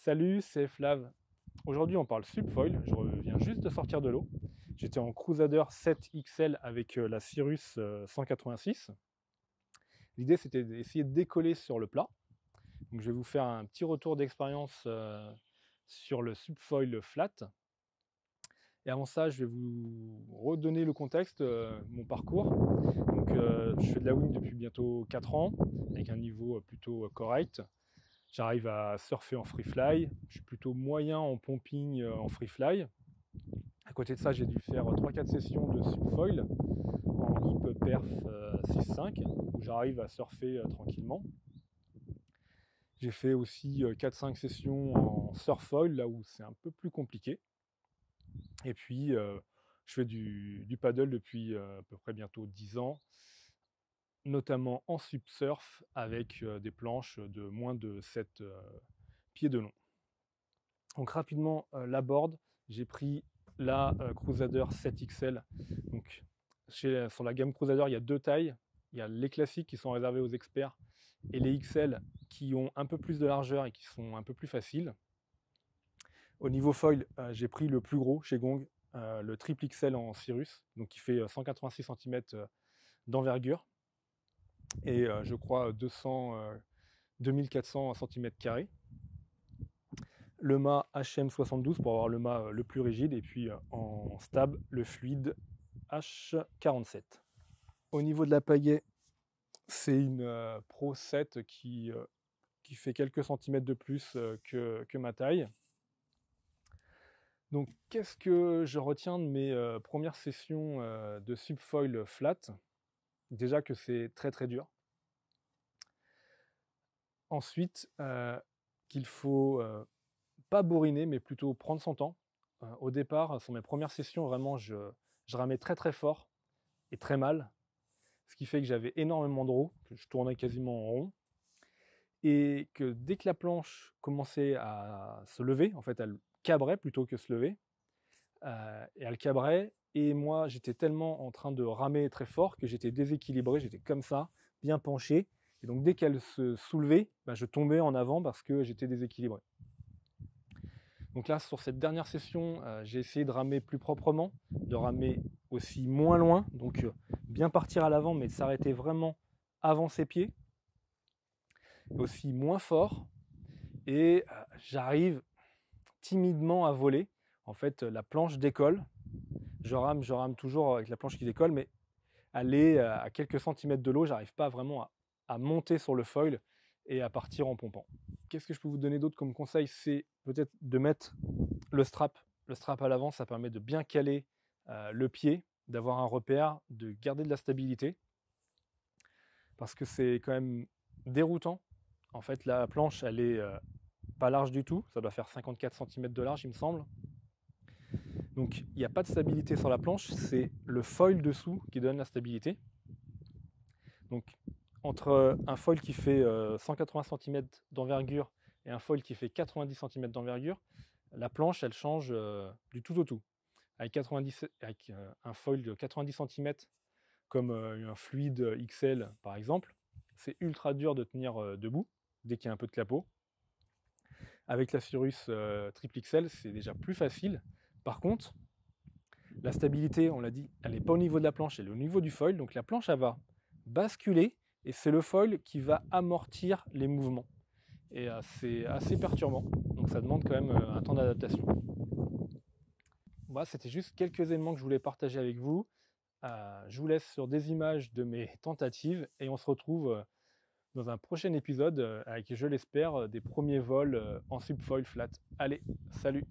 Salut, c'est Flav. Aujourd'hui, on parle subfoil. Je reviens juste de sortir de l'eau. J'étais en Crusader 7 XL avec la Cirrus 186. L'idée, c'était d'essayer de décoller sur le plat. Donc, je vais vous faire un petit retour d'expérience sur le subfoil flat. Et avant ça, je vais vous redonner le contexte, mon parcours. Donc, je fais de la wing depuis bientôt 4 ans, avec un niveau plutôt correct. J'arrive à surfer en free fly. Je suis plutôt moyen en pumping en free fly. À côté de ça, j'ai dû faire 3-4 sessions de subfoil en hip perf 6-5 où j'arrive à surfer tranquillement. J'ai fait aussi 4-5 sessions en surfoil là où c'est un peu plus compliqué. Et puis je fais du paddle depuis à peu près bientôt 10 ans, notamment en subsurf avec des planches de moins de 7 pieds de long. Donc rapidement, la board, j'ai pris la Crusader 7 XL. Donc, sur la gamme Crusader, il y a deux tailles. Il y a les classiques qui sont réservés aux experts et les XL qui ont un peu plus de largeur et qui sont un peu plus faciles. Au niveau foil, j'ai pris le plus gros chez Gong, le triple XL en Cirrus, donc qui fait 186 cm d'envergure et je crois 2400 cm². Le mât HM72 pour avoir le mât le plus rigide, et puis en stab, le fluide H47. Au niveau de la pagaie, c'est une Pro 7 qui fait quelques centimètres de plus que ma taille. Donc, qu'est-ce que je retiens de mes premières sessions de subfoil flat? Déjà que c'est très très dur. Ensuite, qu'il faut pas bourriner, mais plutôt prendre son temps. Au départ, sur mes premières sessions, vraiment, je ramais très très fort et très mal, ce qui fait que j'avais énormément de roues, que je tournais quasiment en rond, et que dès que la planche commençait à se lever, en fait, elle cabrait plutôt que se lever, et elle cabrait, et moi, j'étais tellement en train de ramer très fort que j'étais déséquilibré, j'étais comme ça, bien penché, et donc dès qu'elle se soulevait, je tombais en avant parce que j'étais déséquilibré. Donc là, sur cette dernière session, j'ai essayé de ramer plus proprement, de ramer aussi moins loin, donc bien partir à l'avant, mais s'arrêter vraiment avant ses pieds, aussi moins fort, et j'arrive timidement à voler. En fait, la planche décolle, je rame toujours avec la planche qui décolle, mais elle est à quelques centimètres de l'eau, j'arrive pas vraiment à monter sur le foil et à partir en pompant. Qu'est-ce que je peux vous donner d'autre comme conseil? C'est peut-être de mettre le strap à l'avant, ça permet de bien caler le pied, d'avoir un repère, de garder de la stabilité, parce que c'est quand même déroutant. En fait, la planche, elle est pas large du tout, ça doit faire 54 cm de large, il me semble. Donc, il n'y a pas de stabilité sur la planche, c'est le foil dessous qui donne la stabilité. Donc, entre un foil qui fait 180 cm d'envergure et un foil qui fait 90 cm d'envergure, la planche, elle change du tout au tout. Avec un foil de 90 cm, comme un fluide XL par exemple, c'est ultra dur de tenir debout dès qu'il y a un peu de clapot. Avec la Cirrus triple XL, c'est déjà plus facile. Par contre, la stabilité, on l'a dit, elle n'est pas au niveau de la planche, elle est au niveau du foil. Donc la planche, elle va basculer et c'est le foil qui va amortir les mouvements. Et c'est assez perturbant, donc ça demande quand même un temps d'adaptation. Voilà, c'était juste quelques éléments que je voulais partager avec vous. Je vous laisse sur des images de mes tentatives et on se retrouve dans un prochain épisode avec, je l'espère, des premiers vols en subfoil flat. Allez, salut!